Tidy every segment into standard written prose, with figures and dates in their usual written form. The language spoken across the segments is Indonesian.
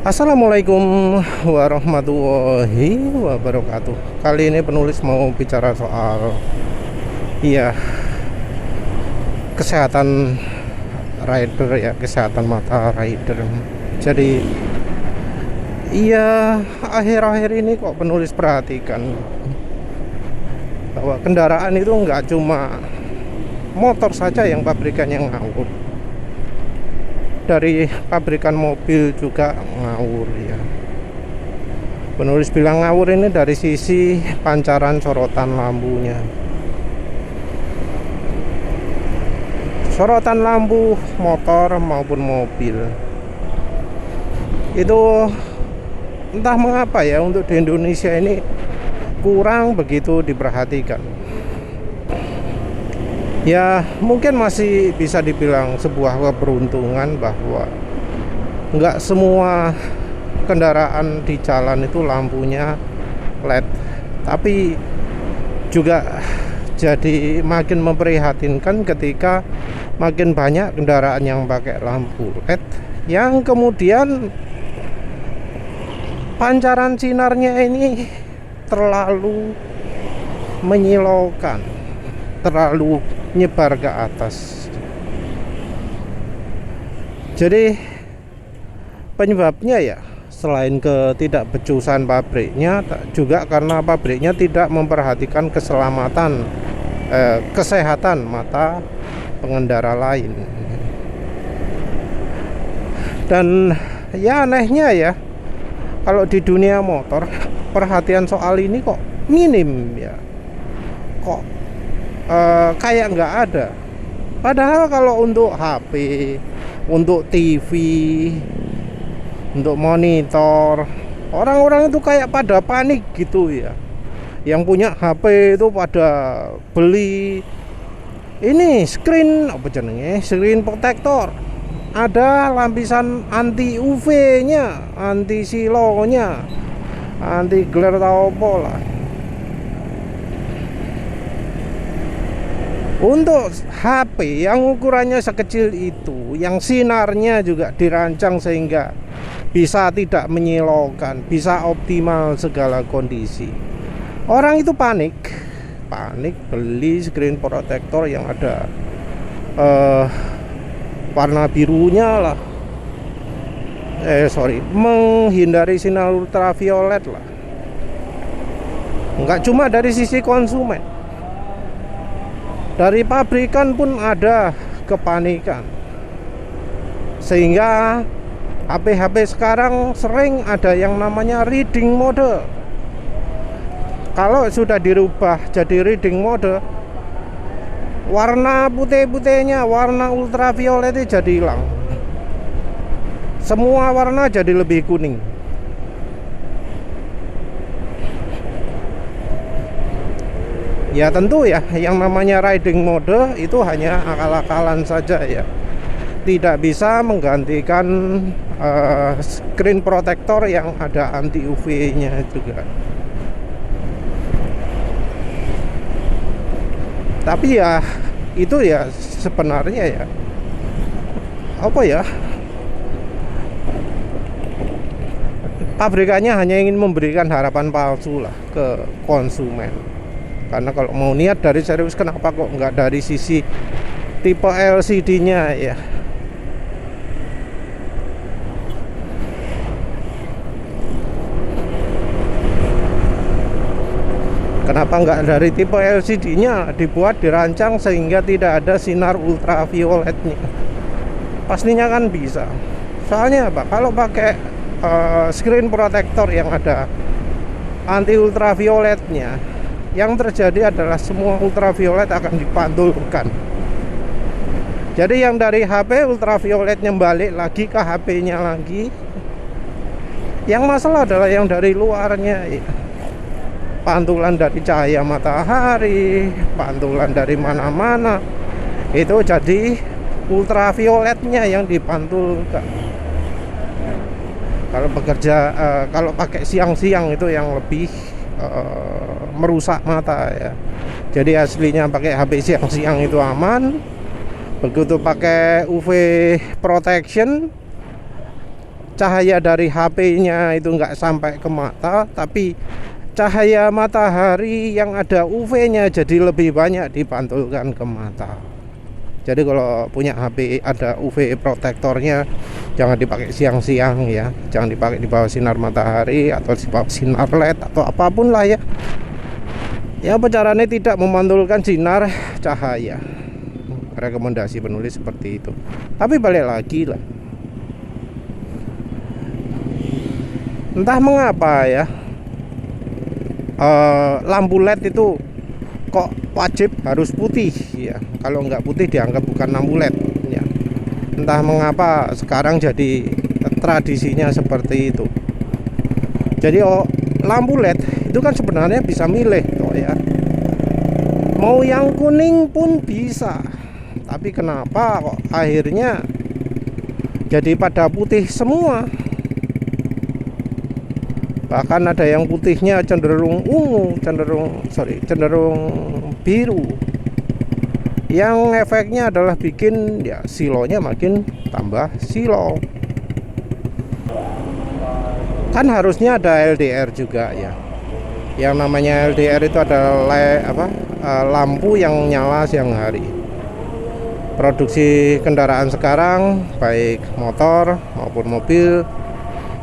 Assalamualaikum warahmatullahi wabarakatuh. Kali ini penulis mau bicara soal iya kesehatan rider ya, kesehatan mata rider. Jadi iya akhir-akhir ini kok penulis perhatikan bahwa kendaraan itu nggak cuma motor saja yang pabrikannya ngawur. Dari pabrikan mobil juga ngawur ya. Penulis bilang ngawur ini dari sisi pancaran sorotan lampunya. Sorotan lampu motor maupun mobil itu entah mengapa ya, untuk di Indonesia ini kurang begitu diperhatikan. Ya mungkin masih bisa dibilang sebuah keberuntungan bahwa nggak semua kendaraan di jalan itu lampunya LED, tapi juga jadi makin memprihatinkan ketika makin banyak kendaraan yang pakai lampu LED yang kemudian pancaran sinarnya ini terlalu menyilaukan, terlalu nyebar ke atas. Jadi penyebabnya ya selain ketidakbecusan pabriknya, juga karena pabriknya tidak memperhatikan keselamatan kesehatan mata pengendara lain. Dan ya anehnya ya, kalau di dunia motor perhatian soal ini kok minim ya, kok kayak nggak ada. Padahal kalau untuk HP, untuk TV, untuk monitor, orang-orang itu kayak pada panik gitu ya. Yang punya HP itu pada beli ini screen apa jenenge, screen protector, ada lapisan anti UV-nya, anti silonya, anti glare atau apa lah. Untuk HP yang ukurannya sekecil itu, yang sinarnya juga dirancang sehingga bisa tidak menyilaukan, bisa optimal segala kondisi, orang itu panik beli screen protector yang ada warna birunya lah, menghindari sinar ultraviolet lah. Enggak cuma dari sisi konsumen, dari pabrikan pun ada kepanikan, sehingga HP-HP sekarang sering ada yang namanya reading mode. Kalau sudah dirubah jadi reading mode, warna putih-putihnya, warna ultravioletnya jadi hilang, semua warna jadi lebih kuning. Ya tentu ya, yang namanya riding mode itu hanya akal-akalan saja ya, tidak bisa menggantikan screen protector yang ada anti UV-nya juga. Tapi ya itu ya sebenarnya ya apa ya, pabrikannya hanya ingin memberikan harapan palsu lah ke konsumen. Karena kalau mau niat dari serius, kenapa kok nggak dari sisi tipe LCD-nya ya? Kenapa nggak dari tipe LCD-nya dibuat, dirancang sehingga tidak ada sinar ultravioletnya? Pastinya kan bisa. Soalnya apa? Kalau pakai screen protector yang ada anti ultravioletnya, yang terjadi adalah semua ultraviolet akan dipantulkan. Jadi yang dari HP ultravioletnya balik lagi ke HP-nya lagi. Yang masalah adalah yang dari luarnya ya. Pantulan dari cahaya matahari, pantulan dari mana-mana, itu jadi ultravioletnya yang dipantulkan. Kalau kalau pakai siang-siang itu yang lebih merusak mata ya. Jadi aslinya pakai HP siang-siang itu aman. Begitu pakai UV protection cahaya dari HP-nya itu nggak sampai ke mata, tapi cahaya matahari yang ada UV-nya jadi lebih banyak dipantulkan ke mata. Jadi kalau punya HP ada UV protektornya, jangan dipakai siang-siang ya, jangan dipakai di bawah sinar matahari atau di bawah sinar LED atau apapun lah ya. Ya caranya tidak memantulkan sinar cahaya. Rekomendasi penulis seperti itu. Tapi balik lagi lah, entah mengapa ya, lampu LED itu kok wajib harus putih ya. Kalau nggak putih dianggap bukan lampu LED ya. Entah mengapa sekarang jadi tradisinya seperti itu. Jadi lampu LED itu kan sebenarnya bisa milih toh ya, mau yang kuning pun bisa. Tapi kenapa kok akhirnya jadi pada putih semua? Bahkan ada yang putihnya cenderung ungu, cenderung biru. Yang efeknya adalah bikin ya silonya makin tambah silo. Kan harusnya ada LDR juga ya. Yang namanya LDR itu adalah lampu yang nyala siang hari. Produksi kendaraan sekarang baik motor maupun mobil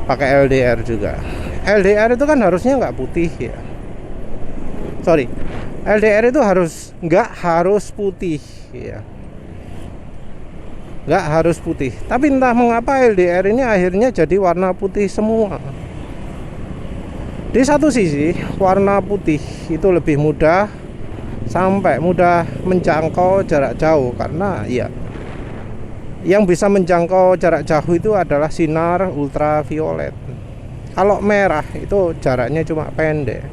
pakai LDR juga. LDR itu kan harusnya nggak putih ya. LDR itu nggak harus putih ya. Nggak harus putih. Tapi entah mengapa LDR ini akhirnya jadi warna putih semua. Di satu sisi warna putih itu lebih mudah menjangkau jarak jauh, karena ya yang bisa menjangkau jarak jauh itu adalah sinar ultraviolet. Kalau merah itu jaraknya cuma pendek.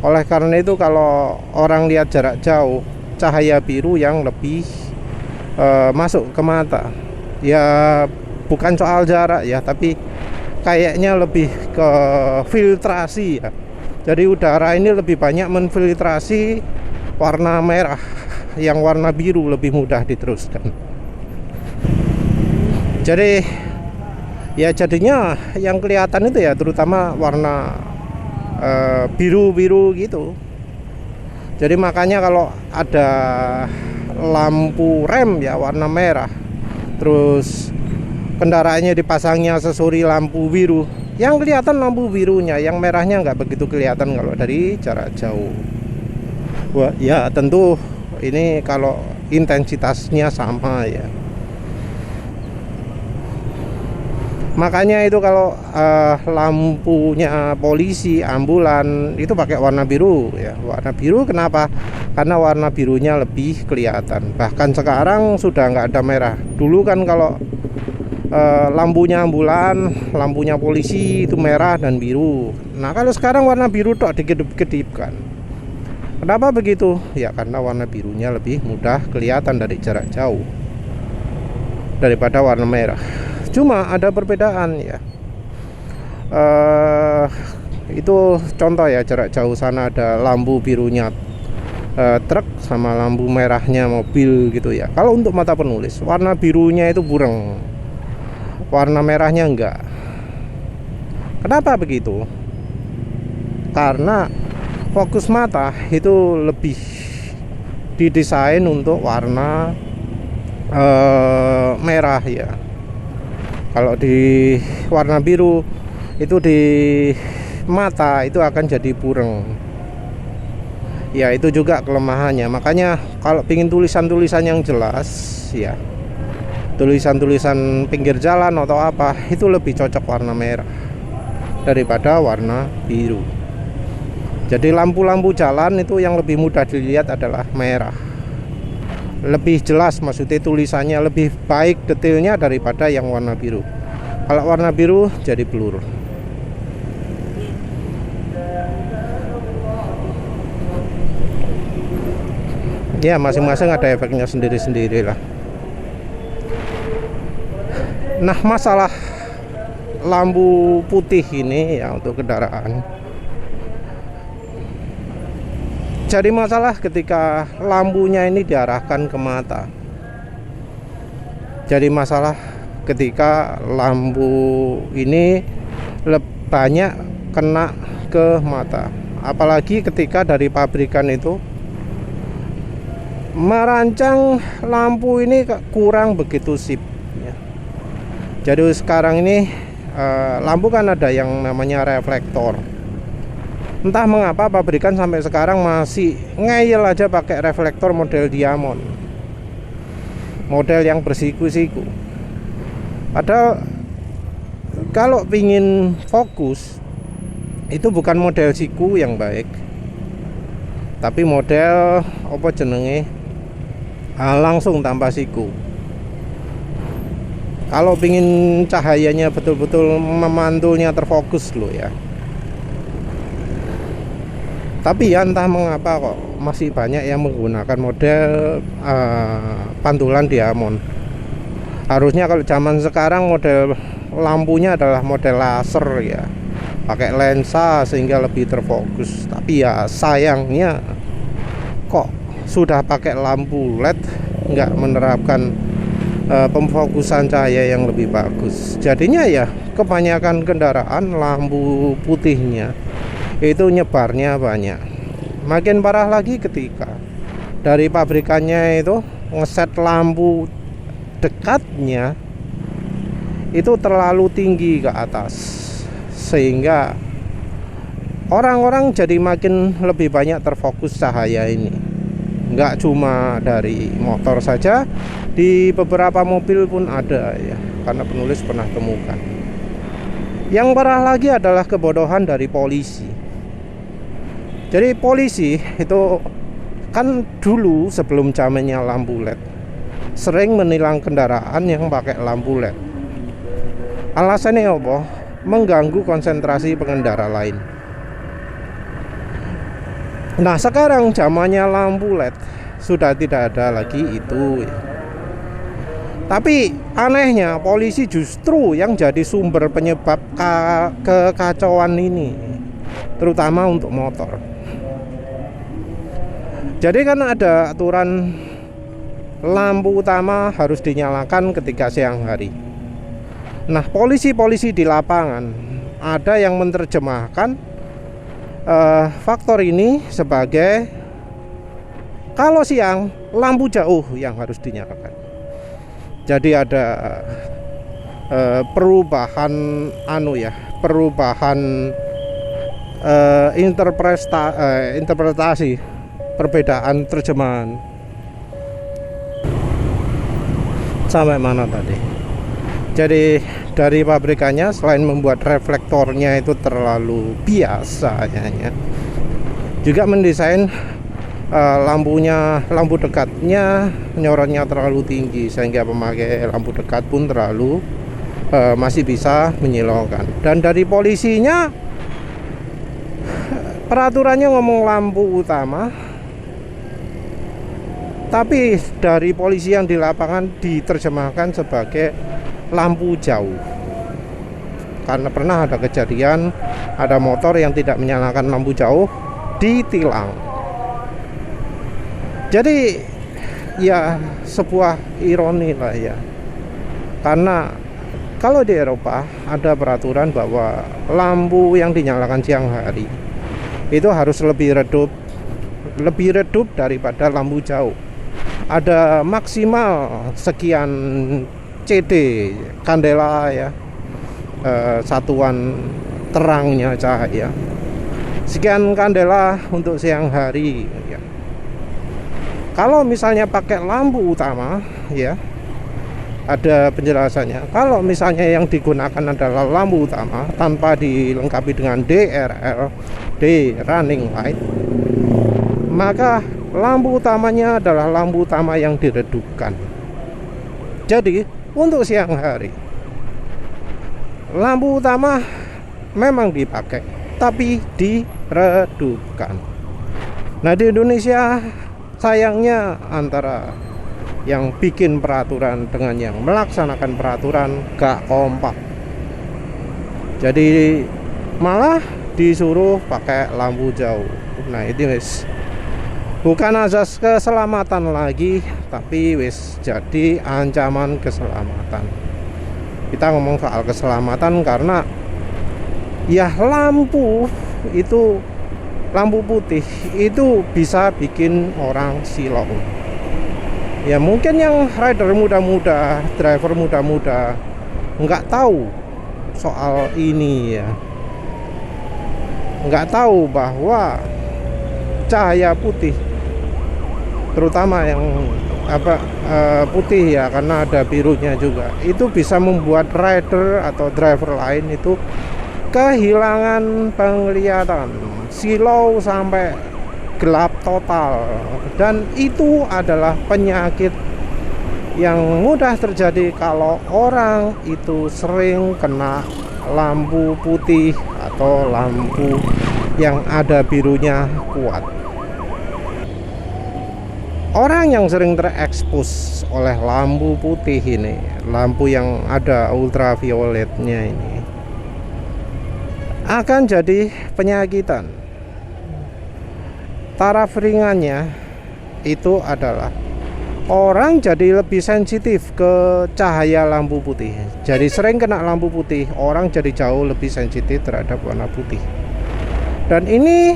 Oleh karena itu kalau orang lihat jarak jauh, cahaya biru yang lebih masuk ke mata. Ya bukan soal jarak ya, tapi kayaknya lebih ke filtrasi ya. Jadi udara ini lebih banyak menfiltrasi warna merah, yang warna biru lebih mudah diteruskan. Jadi ya jadinya yang kelihatan itu ya terutama warna biru-biru gitu. Jadi makanya kalau ada lampu rem ya warna merah, terus kendaraannya dipasangnya aksesori lampu biru, yang kelihatan lampu birunya, yang merahnya nggak begitu kelihatan kalau dari jarak jauh. Wah, ya tentu ini kalau intensitasnya sama ya. Makanya itu kalau lampunya polisi, ambulan itu pakai warna biru ya. Warna biru kenapa? Karena warna birunya lebih kelihatan. Bahkan sekarang sudah nggak ada merah. Dulu kan kalau lampunya ambulan, lampunya polisi itu merah dan biru. Nah kalau sekarang warna biru tok dikedip-kedipkan. Kenapa begitu? Ya karena warna birunya lebih mudah kelihatan dari jarak jauh daripada warna merah. Cuma ada perbedaan ya. Itu contoh ya, jarak jauh sana ada lampu birunya truk sama lampu merahnya mobil gitu ya. Kalau untuk mata penulis, warna birunya itu bureng, warna merahnya enggak. Kenapa begitu? Karena fokus mata itu lebih didesain untuk warna merah ya. Kalau di warna biru itu di mata itu akan jadi bureng. Ya itu juga kelemahannya. Makanya kalau ingin tulisan-tulisan yang jelas ya, tulisan-tulisan pinggir jalan atau apa, itu lebih cocok warna merah daripada warna biru. Jadi lampu-lampu jalan itu yang lebih mudah dilihat adalah merah. Lebih jelas, maksudnya tulisannya lebih baik detailnya daripada yang warna biru. Kalau warna biru jadi blur. Ya masing-masing ada efeknya sendiri-sendiri lah. Nah masalah lampu putih ini ya untuk kendaraan, jadi masalah ketika lampunya ini diarahkan ke mata. Jadi masalah ketika lampu ini banyak kena ke mata. Apalagi ketika dari pabrikan itu merancang lampu ini kurang begitu sip ya. Jadi sekarang ini lampu kan ada yang namanya reflektor. Entah mengapa pabrikan sampai sekarang masih ngeyel aja pakai reflektor model diamond, model yang bersiku-siku. Padahal kalau ingin fokus itu bukan model siku yang baik, tapi model apa jenenge langsung tanpa siku. Kalau ingin cahayanya betul-betul memantulnya terfokus loh ya. Tapi ya entah mengapa kok masih banyak yang menggunakan model pantulan diamond. Harusnya kalau zaman sekarang model lampunya adalah model laser ya, pakai lensa sehingga lebih terfokus. Tapi ya sayangnya kok sudah pakai lampu LED nggak menerapkan pemfokusan cahaya yang lebih bagus. Jadinya ya kebanyakan kendaraan lampu putihnya itu nyebarnya banyak. Makin parah lagi ketika dari pabrikannya itu ngeset lampu dekatnya itu terlalu tinggi ke atas, sehingga orang-orang jadi makin lebih banyak terfokus cahaya ini. Nggak cuma dari motor saja, di beberapa mobil pun ada ya, karena penulis pernah temukan. Yang parah lagi adalah kebodohan dari polisi. Jadi polisi itu kan dulu sebelum zamannya lampu LED sering menilang kendaraan yang pakai lampu LED. Alasannya apa? Mengganggu konsentrasi pengendara lain. Nah sekarang zamannya lampu LED sudah tidak ada lagi itu ya. Tapi anehnya polisi justru yang jadi sumber penyebab kekacauan ini, terutama untuk motor. Jadi kan ada aturan lampu utama harus dinyalakan ketika siang hari. Nah polisi-polisi di lapangan ada yang menerjemahkan faktor ini sebagai kalau siang lampu jauh yang harus dinyalakan. Jadi ada perubahan interpretasi, perbedaan terjemahan. Sampai mana tadi? Jadi dari pabrikannya selain membuat reflektornya itu terlalu biasa ya, juga mendesain lampu dekatnya nyorotnya terlalu tinggi sehingga pemakai lampu dekat pun terlalu masih bisa menyilaukan. Dan dari polisinya peraturannya ngomong lampu utama, tapi dari polisi yang di lapangan diterjemahkan sebagai lampu jauh. Karena pernah ada kejadian ada motor yang tidak menyalakan lampu jauh ditilang. Jadi ya sebuah ironi lah ya. Karena kalau di Eropa ada peraturan bahwa lampu yang dinyalakan siang hari itu harus lebih redup daripada lampu jauh. Ada maksimal sekian CD kandela ya, satuan terangnya cahaya. Sekian kandela untuk siang hari ya. Kalau misalnya pakai lampu utama ya, ada penjelasannya. Kalau misalnya yang digunakan adalah lampu utama tanpa dilengkapi dengan DRL, day running light, maka lampu utamanya adalah lampu utama yang diredupkan. Jadi untuk siang hari lampu utama memang dipakai, tapi diredupkan. Nah di Indonesia sayangnya antara yang bikin peraturan dengan yang melaksanakan peraturan gak kompak. Jadi malah disuruh pakai lampu jauh. Nah itu guys, bukan azas keselamatan lagi, tapi wis jadi ancaman keselamatan. Kita ngomong soal keselamatan karena ya lampu itu, lampu putih itu bisa bikin orang silau. Ya mungkin yang rider muda-muda, driver muda-muda nggak tahu soal ini ya, nggak tahu bahwa cahaya putih, terutama yang putih ya, karena ada birunya juga, itu bisa membuat rider atau driver lain itu kehilangan penglihatan, silau sampai gelap total. Dan itu adalah penyakit yang mudah terjadi kalau orang itu sering kena lampu putih atau lampu yang ada birunya kuat. Orang yang sering terekspos oleh lampu putih ini, lampu yang ada ultravioletnya ini, akan jadi penyakitan. Taraf ringannya itu adalah orang jadi lebih sensitif ke cahaya lampu putih. Jadi sering kena lampu putih, orang jadi jauh lebih sensitif terhadap warna putih. Dan ini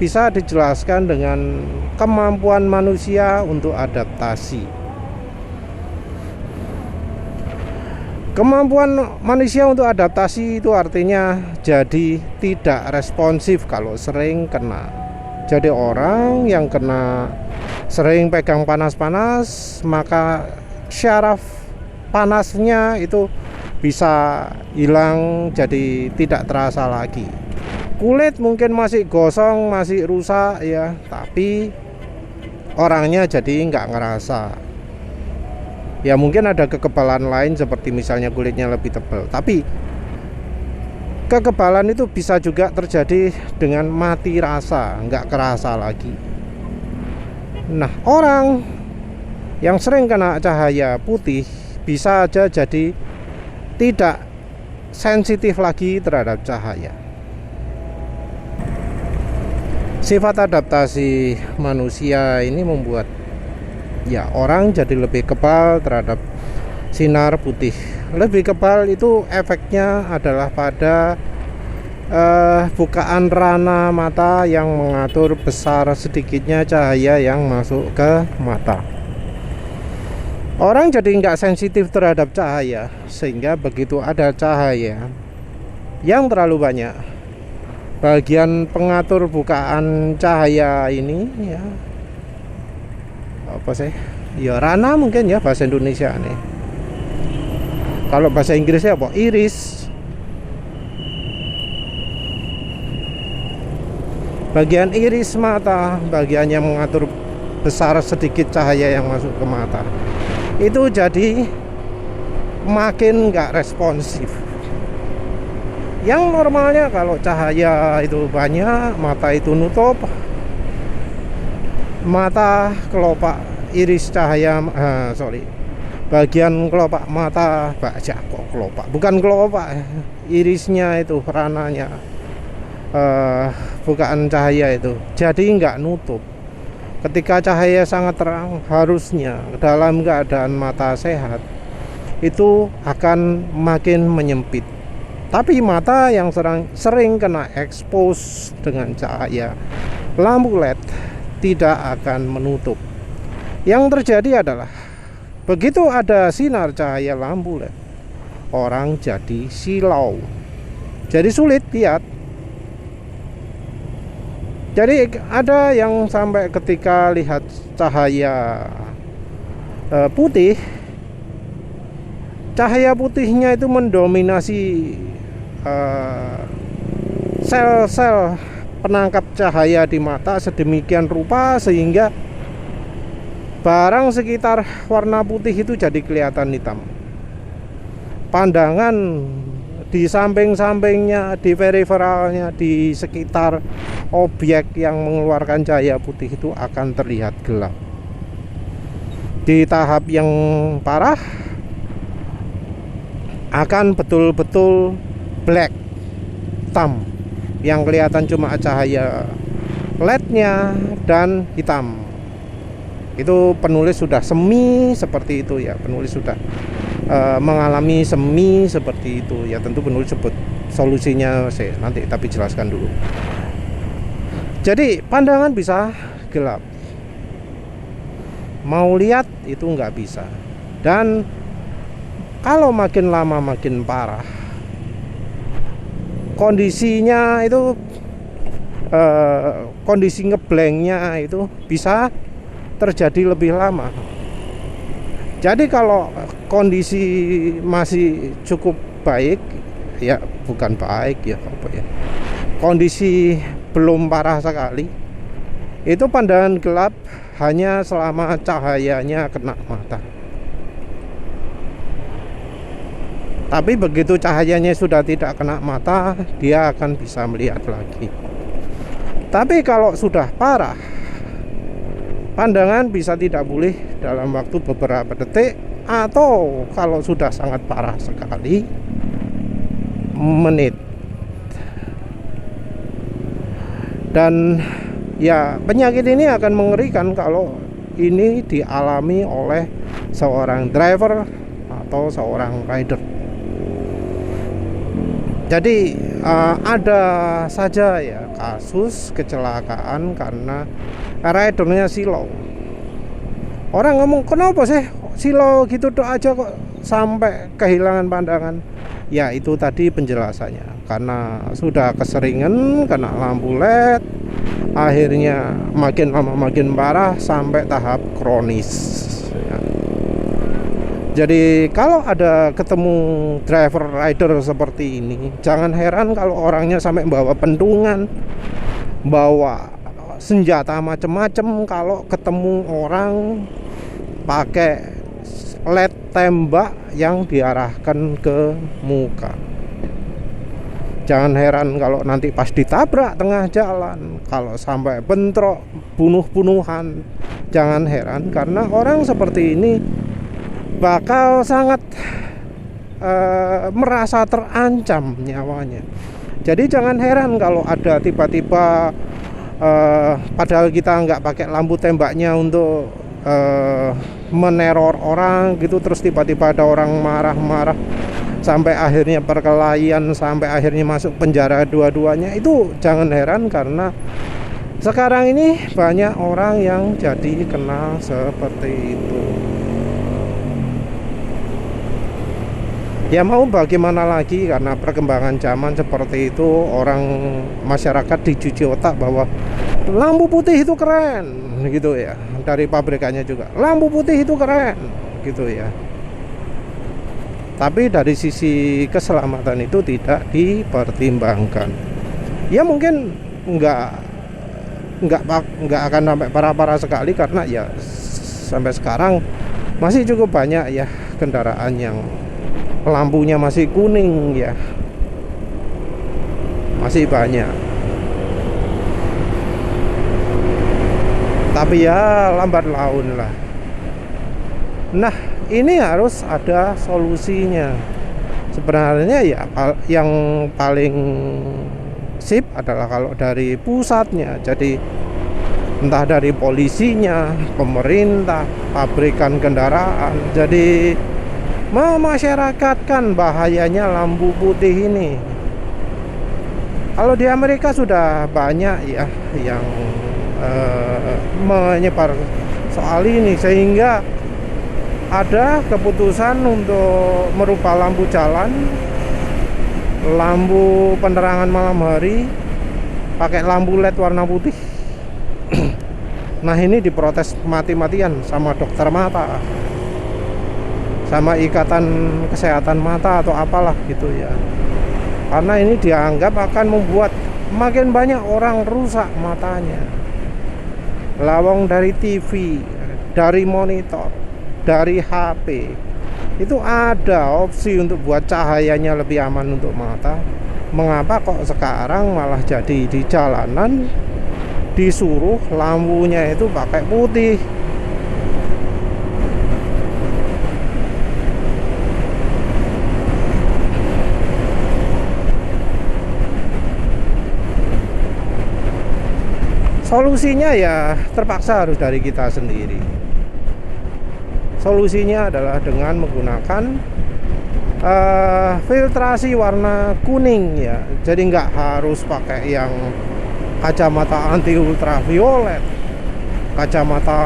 bisa dijelaskan dengan kemampuan manusia untuk adaptasi. Kemampuan manusia untuk adaptasi itu artinya jadi tidak responsif kalau sering kena. Jadi orang yang kena sering pegang panas-panas, maka syaraf panasnya itu bisa hilang, jadi tidak terasa lagi. Kulit mungkin masih gosong, masih rusak ya, tapi orangnya jadi nggak ngerasa. Ya mungkin ada kekebalan lain seperti misalnya kulitnya lebih tebal, tapi kekebalan itu bisa juga terjadi dengan mati rasa, nggak kerasa lagi. Nah, orang yang sering kena cahaya putih bisa aja jadi tidak sensitif lagi terhadap cahaya. Sifat adaptasi manusia ini membuat ya orang jadi lebih kebal terhadap sinar putih. Lebih kebal itu efeknya adalah pada bukaan rana mata yang mengatur besar sedikitnya cahaya yang masuk ke mata. Orang jadi nggak sensitif terhadap cahaya, sehingga begitu ada cahaya yang terlalu banyak, bagian pengatur bukaan cahaya ini ya, apa sih ya, rana mungkin ya bahasa Indonesia nih. Kalau bahasa Inggrisnya apa? Iris. Bagian iris mata, bagian yang mengatur besar sedikit cahaya yang masuk ke mata, itu jadi makin nggak responsif. Yang normalnya kalau cahaya itu banyak, mata itu nutup, mata kelopak iris cahaya, bagian kelopak mata, bukan kelopak, irisnya itu, rananya, bukaan cahaya itu jadi nggak nutup. Ketika cahaya sangat terang, harusnya dalam keadaan mata sehat itu akan makin menyempit. Tapi mata yang sering kena expose dengan cahaya lampu LED tidak akan menutup. Yang terjadi adalah begitu ada sinar cahaya lampu LED, orang jadi silau, jadi sulit lihat. Jadi ada yang sampai ketika lihat cahaya putih, cahaya putihnya itu mendominasi sel-sel penangkap cahaya di mata sedemikian rupa sehingga barang sekitar warna putih itu jadi kelihatan hitam. Pandangan di samping-sampingnya, di periferalnya, di sekitar objek yang mengeluarkan cahaya putih itu akan terlihat gelap. Di tahap yang parah akan betul-betul black, hitam, yang kelihatan cuma cahaya LED-nya dan hitam. Itu penulis sudah semi seperti itu ya, penulis sudah mengalami semi seperti itu. Ya tentu penulis sebut solusinya saya nanti, tapi jelaskan dulu. Jadi pandangan bisa gelap, mau lihat itu nggak bisa. Dan kalau makin lama makin parah kondisinya itu, kondisi ngeblanknya itu bisa terjadi lebih lama. Jadi kalau kondisi masih cukup baik, ya bukan baik ya, apa ya, kondisi belum parah sekali, itu pandangan gelap hanya selama cahayanya kena mata. Tapi begitu cahayanya sudah tidak kena mata, dia akan bisa melihat lagi. Tapi kalau sudah parah, pandangan bisa tidak pulih dalam waktu beberapa detik, atau kalau sudah sangat parah sekali, menit. Dan ya penyakit ini akan mengerikan kalau ini dialami oleh seorang driver atau seorang rider. Jadi ada saja ya kasus kecelakaan karena ridernya silau. Orang ngomong, kenapa sih silau gitu tuh aja kok sampai kehilangan pandangan? Ya itu tadi penjelasannya, karena sudah keseringan kena lampu LED, akhirnya makin lama makin parah sampai tahap kronis ya. Jadi kalau ada ketemu driver rider seperti ini, jangan heran kalau orangnya sampai bawa pentungan, bawa senjata macam-macam. Kalau ketemu orang pakai LED tembak yang diarahkan ke muka, jangan heran kalau nanti pas ditabrak tengah jalan, kalau sampai bentrok, bunuh-bunuhan. Jangan heran, karena orang seperti ini bakal sangat merasa terancam nyawanya. Jadi jangan heran kalau ada tiba-tiba padahal kita nggak pakai lampu tembaknya untuk meneror orang gitu, terus tiba-tiba ada orang marah-marah sampai akhirnya perkelahian, sampai akhirnya masuk penjara dua-duanya. Itu jangan heran, karena sekarang ini banyak orang yang jadi kena seperti itu. Ya mau bagaimana lagi, karena perkembangan zaman seperti itu, orang masyarakat dicuci otak bahwa lampu putih itu keren gitu ya. Dari pabrikannya juga, lampu putih itu keren gitu ya. Tapi dari sisi keselamatan itu tidak dipertimbangkan. Ya mungkin nggak akan sampai parah-parah sekali, karena ya sampai sekarang masih cukup banyak ya kendaraan yang lampunya masih kuning ya, masih banyak. Tapi ya lambat laun lah. Nah ini harus ada solusinya. Sebenarnya ya yang paling sip adalah kalau dari pusatnya. Jadi entah dari polisinya, pemerintah, pabrikan kendaraan, jadi memasyarakatkan bahayanya lampu putih ini. Kalau di Amerika sudah banyak ya yang menyebar soal ini, sehingga ada keputusan untuk merubah lampu jalan, lampu penerangan malam hari pakai lampu LED warna putih. Nah ini diprotes mati-matian sama dokter mata, sama ikatan kesehatan mata atau apalah gitu ya, karena ini dianggap akan membuat makin banyak orang rusak matanya. Lawang dari TV, dari monitor, dari HP, itu ada opsi untuk buat cahayanya lebih aman untuk mata. Mengapa kok sekarang malah jadi di jalanan disuruh lampunya itu pakai putih? Solusinya ya terpaksa harus dari kita sendiri. Solusinya adalah dengan menggunakan filtrasi warna kuning ya. Jadi nggak harus pakai yang kacamata anti ultraviolet, kacamata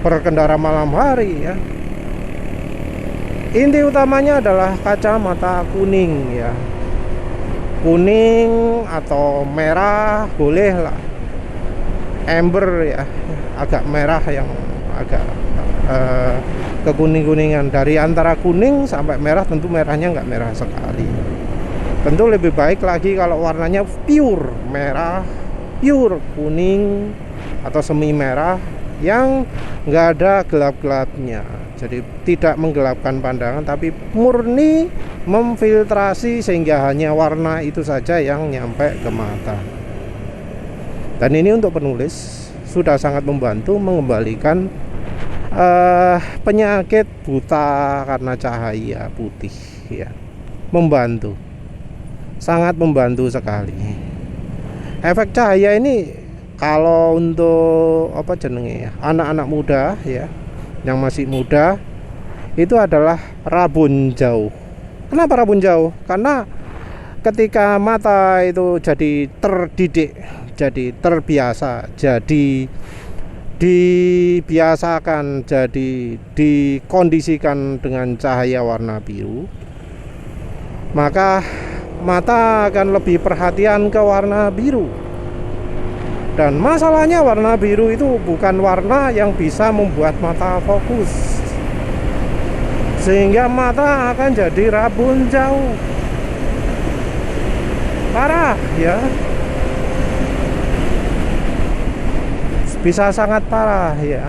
berkendara malam hari ya. Inti utamanya adalah kacamata kuning ya. Kuning atau merah boleh lah. Amber ya, agak merah yang agak kekuning-kuningan. Dari antara kuning sampai merah, tentu merahnya nggak merah sekali. Tentu lebih baik lagi kalau warnanya pure merah, pure kuning atau semi merah yang nggak ada gelap-gelapnya. Jadi tidak menggelapkan pandangan, tapi murni memfiltrasi sehingga hanya warna itu saja yang nyampe ke mata. Dan ini untuk penulis sudah sangat membantu mengembalikan penyakit buta karena cahaya putih ya. Membantu, sangat membantu sekali. Efek cahaya ini kalau untuk apa jenenge anak-anak muda ya, yang masih muda, itu adalah rabun jauh. Kenapa rabun jauh? Karena ketika mata itu jadi terdidik, jadi terbiasa, jadi dibiasakan, jadi dikondisikan dengan cahaya warna biru, maka mata akan lebih perhatian ke warna biru. Dan masalahnya warna biru itu bukan warna yang bisa membuat mata fokus, sehingga mata akan jadi rabun jauh. Parah ya, bisa sangat parah ya.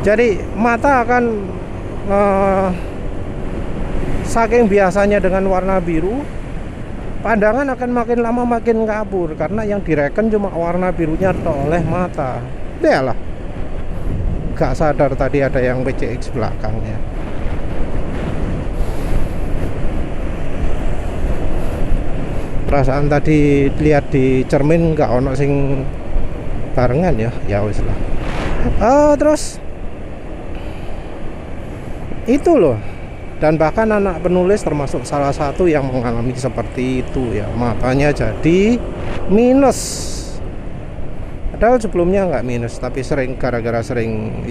Jadi mata akan saking biasanya dengan warna biru, pandangan akan makin lama makin kabur karena yang direken cuma warna birunya oleh mata. Dia lah, gak sadar tadi ada yang PCX belakangnya. Perasaan tadi lihat di cermin gak ono sing barengan ya. Ya wis lah. Terus itu loh. Dan bahkan anak penulis termasuk salah satu yang mengalami seperti itu ya. Matanya jadi minus. Padahal sebelumnya nggak minus, tapi sering gara-gara sering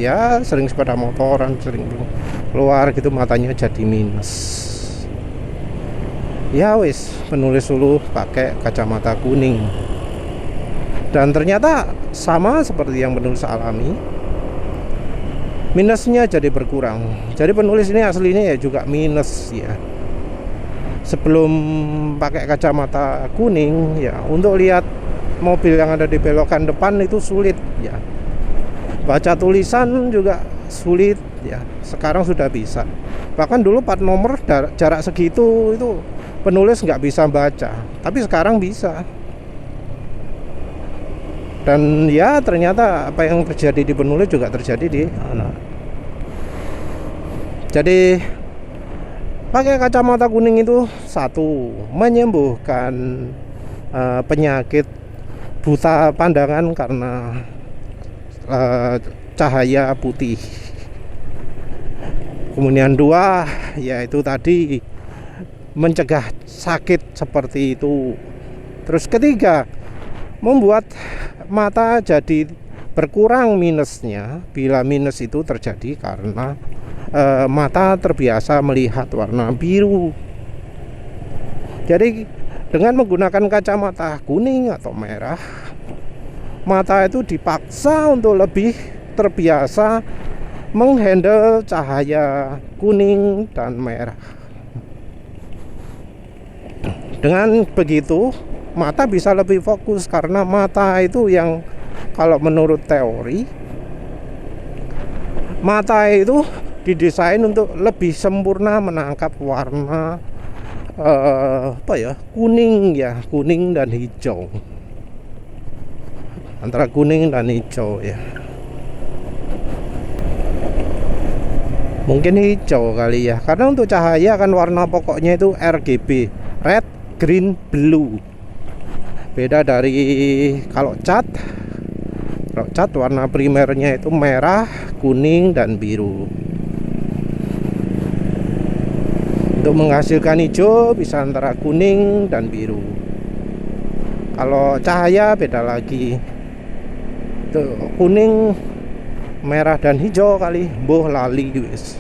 sepeda motoran, sering keluar gitu, matanya jadi minus. Ya wis, penulis dulu pakai kacamata kuning. Dan ternyata sama seperti yang penulis alami, minusnya jadi berkurang. Jadi penulis ini aslinya ya juga minus ya. Sebelum pakai kacamata kuning ya, untuk lihat mobil yang ada di belokan depan itu sulit ya. Baca tulisan juga sulit ya. Sekarang sudah bisa. Bahkan dulu plat nomor jarak segitu itu penulis nggak bisa baca, tapi sekarang bisa. Dan ya ternyata apa yang terjadi di penulis juga terjadi di anak. Jadi pakai kacamata kuning itu satu, menyembuhkan penyakit buta pandangan karena cahaya putih. Kemudian dua, yaitu tadi mencegah sakit seperti itu. Terus ketiga, membuat mata jadi berkurang minusnya bila minus itu terjadi karena mata terbiasa melihat warna biru. Jadi dengan menggunakan kacamata kuning atau merah, mata itu dipaksa untuk lebih terbiasa menghandle cahaya kuning dan merah. Dengan begitu mata bisa lebih fokus, karena mata itu yang kalau menurut teori, mata itu didesain untuk lebih sempurna menangkap warna kuning ya, kuning dan hijau, antara kuning dan hijau ya. Mungkin hijau kali ya, karena untuk cahaya kan warna pokoknya itu RGB, red, green, blue. Beda dari kalau cat. Kalau cat warna primernya itu merah, kuning, dan biru. Untuk menghasilkan hijau bisa antara kuning dan biru. Kalau cahaya beda lagi. Tuh, kuning, merah dan hijau kali, boh lali wis.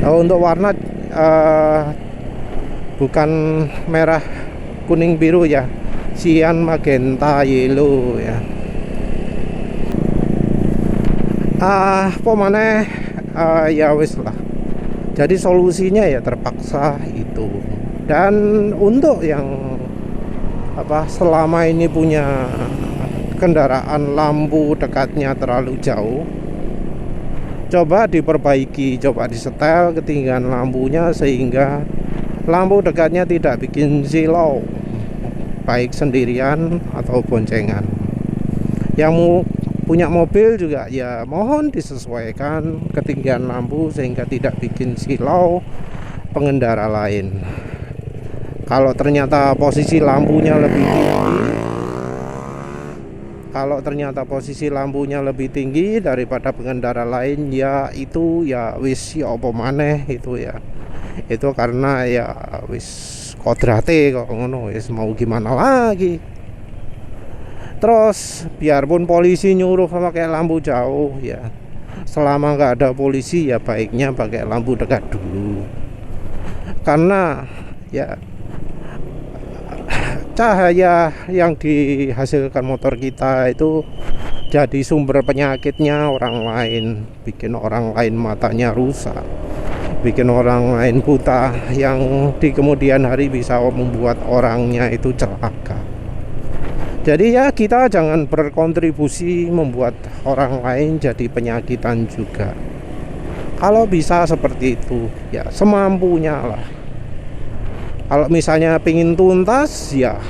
Untuk warna bukan merah, kuning, biru ya, cyan, magenta, yellow ya. Pemane ya wis lah. Jadi solusinya ya terpaksa itu. Dan untuk yang selama ini punya kendaraan lampu dekatnya terlalu jauh, coba diperbaiki, coba disetel ketinggian lampunya sehingga lampu dekatnya tidak bikin silau, baik sendirian atau boncengan. Yang punya mobil juga ya mohon disesuaikan ketinggian lampu sehingga tidak bikin silau pengendara lain. Kalau ternyata posisi lampunya lebih tinggi, daripada pengendara lain, ya itu ya wis ya apa maneh itu ya. Itu karena ya wis kodrate kok ngono, wis mau gimana lagi. Terus biarpun polisi nyuruh pakai lampu jauh ya, selama nggak ada polisi ya baiknya pakai lampu dekat dulu. Karena ya cahaya yang dihasilkan motor kita itu jadi sumber penyakitnya orang lain, bikin orang lain matanya rusak, bikin orang lain buta, yang di kemudian hari bisa membuat orangnya itu celaka. Jadi ya kita jangan berkontribusi membuat orang lain jadi penyakitan juga. Kalau bisa seperti itu ya semampunya lah. Kalau misalnya pingin tuntas ya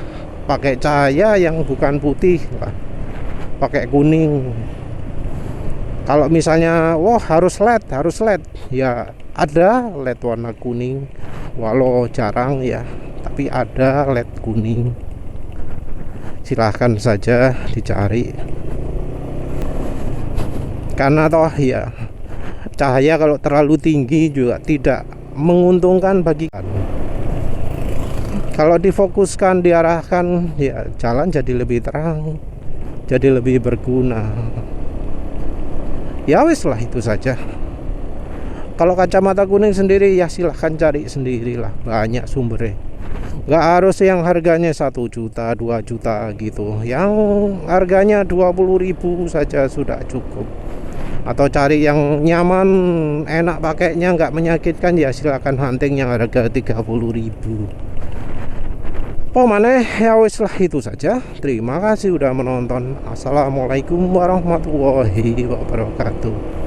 pakai cahaya yang bukan putih lah, pakai kuning. Kalau misalnya harus LED ya ada LED warna kuning, walau jarang ya, tapi ada LED kuning. Silahkan saja dicari. Karena toh ya cahaya kalau terlalu tinggi juga tidak menguntungkan bagi kan. Kalau difokuskan, diarahkan, ya jalan jadi lebih terang, jadi lebih berguna. Ya wis lah, itu saja. Kalau kacamata kuning sendiri ya silahkan cari sendirilah, banyak sumbernya. Gak harus yang harganya 1 juta, 2 juta gitu. Yang harganya 20.000 saja sudah cukup. Atau cari yang nyaman, enak pakainya, nggak menyakitkan, ya silahkan hunting yang harga 30.000. Pemane ya wis lah, itu saja. Terima kasih sudah menonton. Assalamualaikum warahmatullahi wabarakatuh.